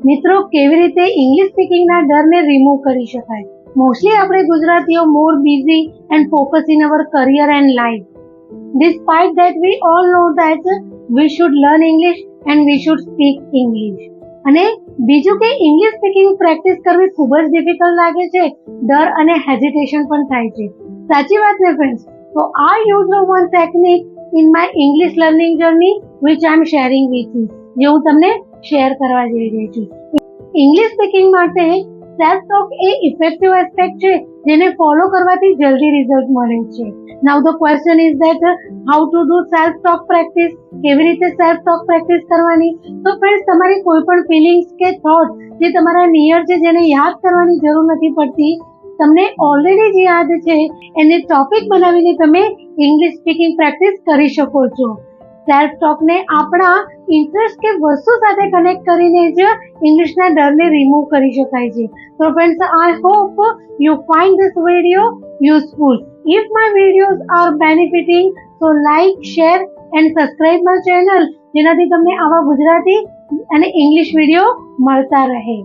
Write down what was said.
મિત્રો, કેવી રીતે ઇંગ્લિશ સ્પીકિંગના ડરને રિમૂવ કરી શકાય? મોસ્ટલી આપણે ગુજરાતીઓ more busy and focus in our career and life. Despite that, we all know that we should learn English and we should speak English. અને બીજું કે ઇંગ્લિશ સ્પીકિંગ પ્રેક્ટિસ કરવી ખૂબ જ ડિફિકલ્ટ લાગે છે, ડર અને હેઝિટેશન પણ થાય છે. સાચી વાત ને ફ્રેન્ડ્સ? તો I used one technique in my English learning journey which I am sharing with you, જે હું તમને શેર કરવા જઈ રહી છું. ઇંગ્લિશ સ્પીકિંગ માટે સેલ્ફ ટોક એ ઇફેક્ટિવ એસ્પેક્ટ છે જેને ફોલો કરવાથી જલ્દી રિઝલ્ટ મળે છે. નાઉ the question is that how to do self talk practice. કેવી રીતે સેલ્ફ ટોક પ્રેક્ટિસ કરવાની? તો ફ્રેન્ડ્સ, તમારી કોઈ પણ ફિલિંગ્સ કે થોટ જે તમારા નિયર છે, જેને યાદ કરવાની જરૂર નથી પડતી, તમને ઓલરેડી જે યાદ છે એને ટોપિક બનાવીને તમે ઇંગ્લિશ સ્પીકિંગ પ્રેક્ટિસ કરી શકો છો. સેલ્ફ ટોકને આપણા ઇન્ટરેસ્ટ કે વસ્તુ સાથે કનેક્ટ કરીને જ ઇંગ્લિશના ડરને રિમૂવ કરી શકાય છે. તો friends, I hope you find this video useful. If my videos are benefiting, so like, share and subscribe my channel, જેનાથી તમને આવા ગુજરાતી અને ઇંગ્લિશ વિડીયો મળતા રહે.